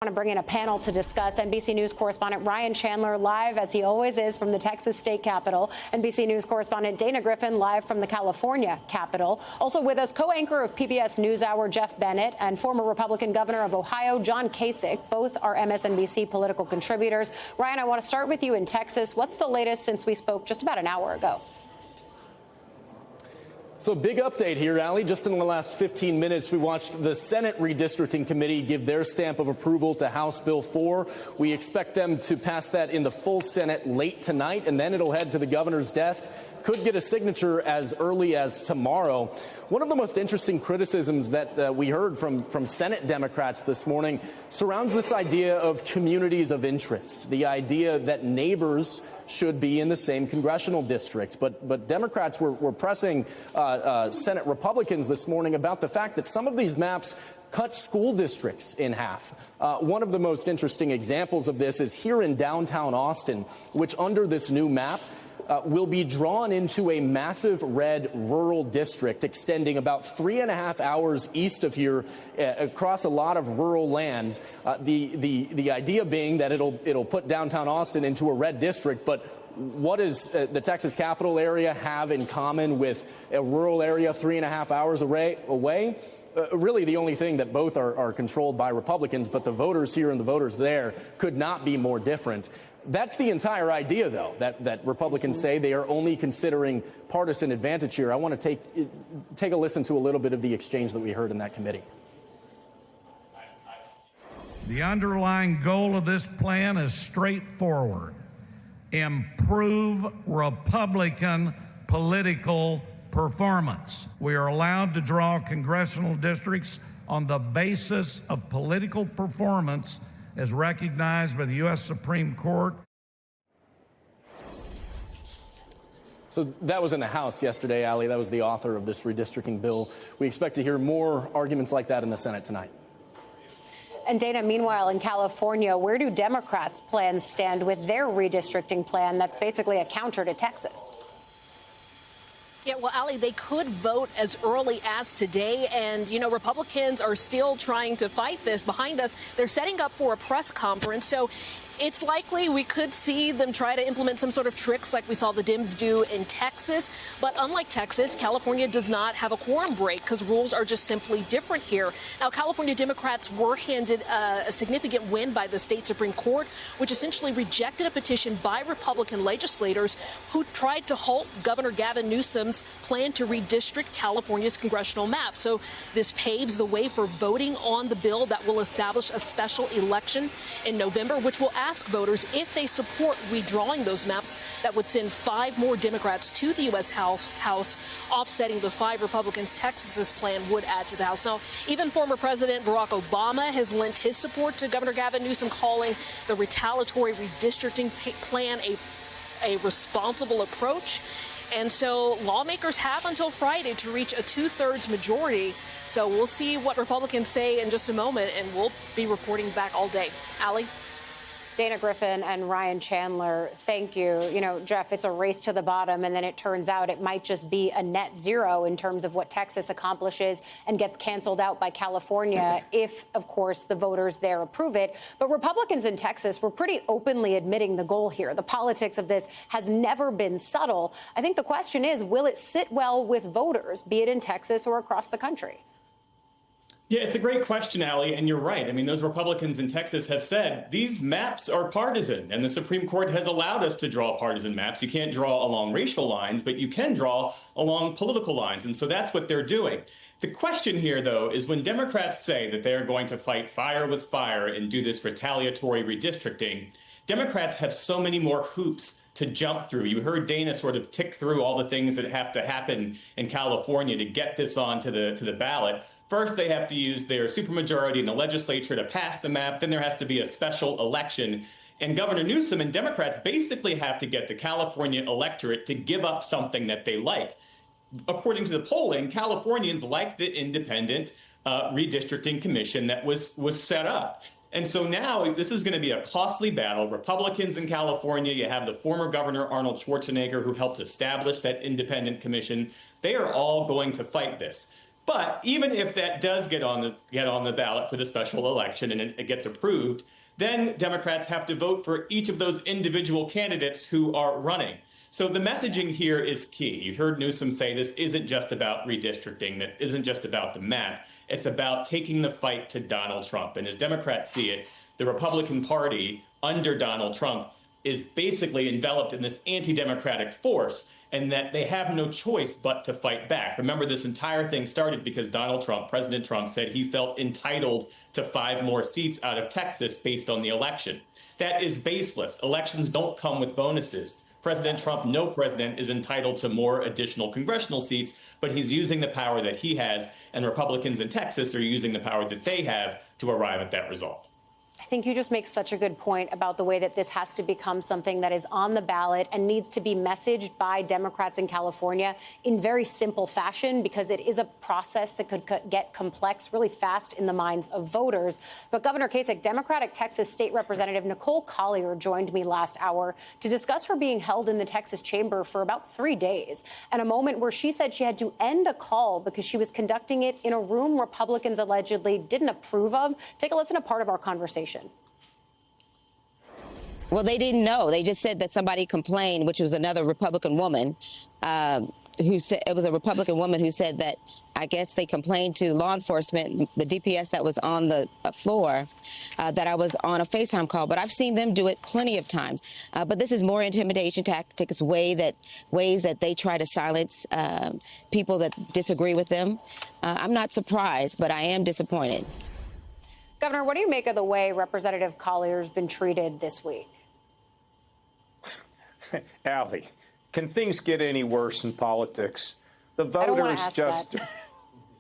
I want to bring in a panel to discuss. NBC News correspondent Ryan Chandler live, as he always is, from the Texas state capitol. NBC News correspondent Dana Griffin live from the California capitol. Also with us, co-anchor of PBS NewsHour Jeff Bennett and former Republican governor of Ohio John Kasich. Both are MSNBC political contributors. Ryan, I want to start with you in Texas. What's the latest since we spoke just about an hour ago? So big update here, Allie. Just in the last 15 minutes, we watched the Senate Redistricting Committee give their stamp of approval to House Bill 4. We expect them to pass that in the full Senate late tonight, and then it'll head to the governor's desk. Could get a signature as early as tomorrow. One of the most interesting criticisms that we heard from Senate Democrats this morning surrounds this idea of communities of interest, the idea that neighbors should be in the same congressional district. But Democrats were pressing Senate Republicans this morning about the fact that some of these maps cut school districts in half. One of the most interesting examples of this is here in downtown Austin, which under this new map will be drawn into a massive red rural district extending about 3.5 hours east of here across a lot of rural lands. The idea being that it'll put downtown Austin into a red district, but what does the Texas capital area have in common with a rural area 3.5 hours away? Really, the only thing that both are controlled by Republicans, but the voters here and the voters there could not be more different. That's the entire idea, though, that Republicans say they are only considering partisan advantage here. I want to take a listen to a little bit of the exchange that we heard in that committee. The underlying goal of this plan is straightforward: improve Republican political performance. We are allowed to draw congressional districts on the basis of political performance as recognized by the U.S. Supreme Court. So that was in the House yesterday, Allie. That was the author of this redistricting bill. We expect to hear more arguments like that in the Senate tonight. And Dana, meanwhile, in California, where do Democrats' plans stand with their redistricting plan that's basically a counter to Texas? Yeah, well, Allie, they could vote as early as today. And, you know, Republicans are still trying to fight this. Behind us, they're setting up for a press conference. So it's likely we could see them try to implement some sort of tricks like we saw the Dems do in Texas. But unlike Texas, California does not have a quorum break because rules are just simply different here. Now, California Democrats were handed a significant win by the state Supreme Court, which essentially rejected a petition by Republican legislators who tried to halt Governor Gavin Newsom's plan to redistrict California's congressional map. So this paves the way for voting on the bill that will establish a special election in November, which will ask voters if they support redrawing those maps. That would send 5 more Democrats to the U.S. House, offsetting the 5 Republicans Texas's plan would add to the House. Now, even former President Barack Obama has lent his support to Governor Gavin Newsom, calling the retaliatory redistricting plan a responsible approach. And so lawmakers have until Friday to reach a 2/3 majority. So we'll see what Republicans say in just a moment, and we'll be reporting back all day. Allie? Dana Griffin and Ryan Chandler, thank you. You know, Jeff, it's a race to the bottom, and then it turns out it might just be a net zero in terms of what Texas accomplishes and gets canceled out by California if, of course, the voters there approve it. But Republicans in Texas were pretty openly admitting the goal here. The politics of this has never been subtle. I think the question is, will it sit well with voters, be it in Texas or across the country? Yeah, it's a great question, Allie, and you're right. I mean, those Republicans in Texas have said these maps are partisan, and the Supreme Court has allowed us to draw partisan maps. You can't draw along racial lines, but you can draw along political lines, and so that's what they're doing. The question here, though, is when Democrats say that they're going to fight fire with fire and do this retaliatory redistricting, Democrats have so many more hoops to jump through. You heard Dana sort of tick through all the things that have to happen in California to get this on to the ballot. First, they have to use their supermajority in the legislature to pass the map. Then there has to be a special election. And Governor Newsom and Democrats basically have to get the California electorate to give up something that they like. According to the polling, Californians like the independent redistricting commission that was set up. And so now this is going to be a costly battle. Republicans in California, you have the former governor, Arnold Schwarzenegger, who helped establish that independent commission. They are all going to fight this. But even if that does get on the ballot for the special election and it gets approved, then Democrats have to vote for each of those individual candidates who are running. So the messaging here is key. You heard Newsom say this isn't just about redistricting, that isn't just about the map. It's about taking the fight to Donald Trump. And as Democrats see it, the Republican Party under Donald Trump is basically enveloped in this anti-democratic force, and that they have no choice but to fight back. Remember, this entire thing started because President Trump said he felt entitled to 5 more seats out of Texas based on the election. That is baseless. Elections don't come with bonuses. President Trump, no president, is entitled to more additional congressional seats, but he's using the power that he has, and Republicans in Texas are using the power that they have to arrive at that result. I think you just make such a good point about the way that this has to become something that is on the ballot and needs to be messaged by Democrats in California in very simple fashion, because it is a process that could get complex really fast in the minds of voters. But Governor Kasich, Democratic Texas State Representative Nicole Collier joined me last hour to discuss her being held in the Texas chamber for about 3 days, and a moment where she said she had to end a call because she was conducting it in a room Republicans allegedly didn't approve of. Take a listen to part of our conversation. Well, they didn't know. They just said that somebody complained, which was another Republican woman who said it was a Republican woman who said that I guess they complained to law enforcement, the DPS that was on the floor, that I was on a FaceTime call. But I've seen them do it plenty of times. But this is more intimidation tactics, ways that they try to silence people that disagree with them. I'm not surprised, but I am disappointed. Governor, what do you make of the way Representative Collier's been treated this week? Allie, can things get any worse in politics? The voters just,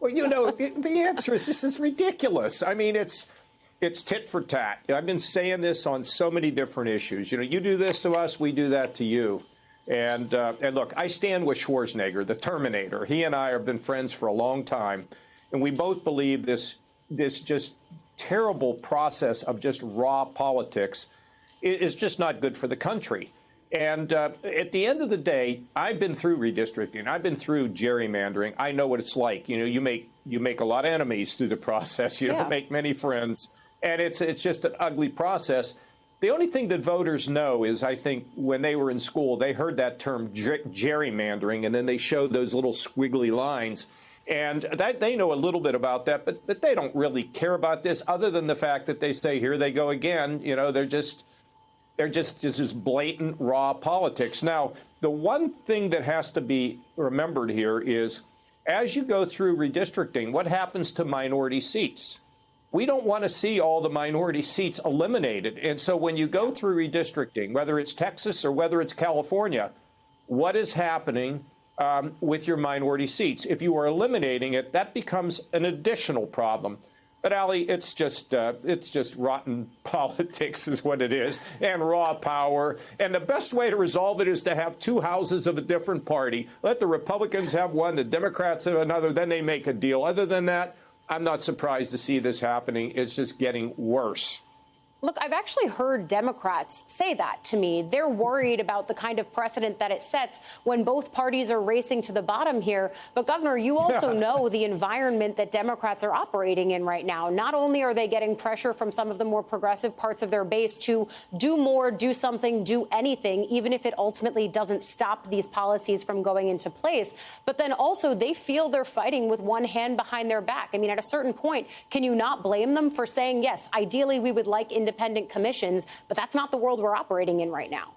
well, you know, the answer is this is ridiculous. I mean, it's tit for tat. I've been saying this on so many different issues. You know, you do this to us, we do that to you. And look, I stand with Schwarzenegger, the Terminator. He and I have been friends for a long time, and we both believe this just terrible process of just raw politics is just not good for the country. And at the end of the day, I've been through redistricting. I've been through gerrymandering. I know what it's like. You know, you make a lot of enemies through the process. You don't make many friends. And it's just an ugly process. The only thing that voters know is, I think, when they were in school, they heard that term gerrymandering, and then they showed those little squiggly lines. And that they know a little bit about that, but they don't really care about this, other than the fact that they say, here they go again. You know, they're just blatant, raw politics. Now, the one thing that has to be remembered here is, as you go through redistricting, what happens to minority seats? We don't want to see all the minority seats eliminated. And so when you go through redistricting, whether it's Texas or whether it's California, what is happening with your minority seats? If you are eliminating it, that becomes an additional problem. But, Allie, it's just rotten politics is what it is, and raw power. And the best way to resolve it is to have 2 houses of a different party. Let the Republicans have one, the Democrats have another, then they make a deal. Other than that, I'm not surprised to see this happening. It's just getting worse. Look, I've actually heard Democrats say that to me. They're worried about the kind of precedent that it sets when both parties are racing to the bottom here. But, Governor, you also know the environment that Democrats are operating in right now. Not only are they getting pressure from some of the more progressive parts of their base to do more, do something, do anything, even if it ultimately doesn't stop these policies from going into place, but then also they feel they're fighting with one hand behind their back. I mean, at a certain point, can you not blame them for saying, yes, ideally we would like independent commissions, but that's not the world we're operating in right now?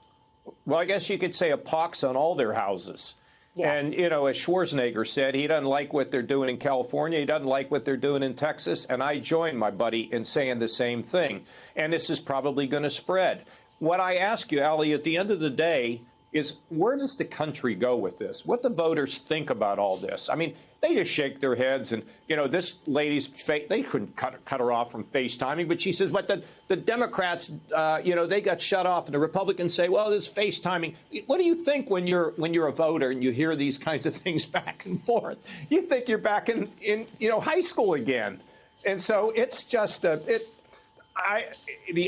Well, I guess you could say a pox on all their houses. Yeah. And, you know, as Schwarzenegger said, he doesn't like what they're doing in California. He doesn't like what they're doing in Texas. And I join my buddy in saying the same thing. And this is probably going to spread. What I ask you, Allie, at the end of the day is, where does the country go with this? What do voters think about all this? I mean, they just shake their heads. And, you know, this lady's they couldn't cut her off from FaceTiming. But she says, but the Democrats, you know, they got shut off. And the Republicans say, well, this FaceTiming. What do you think when you're a voter and you hear these kinds of things back and forth? You think you're back in you know, high school again. And so it's just the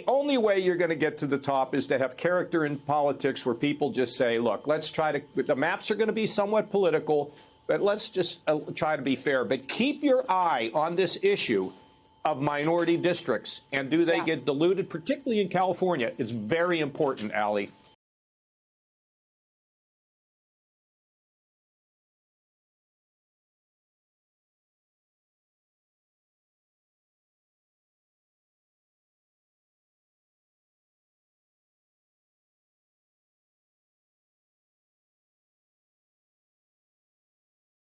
only way you're going to get to the top is to have character in politics where people just say, look, let's try to, the maps are going to be somewhat political. But let's just try to be fair. But keep your eye on this issue of minority districts. And do they get diluted, particularly in California? It's very important, Allie.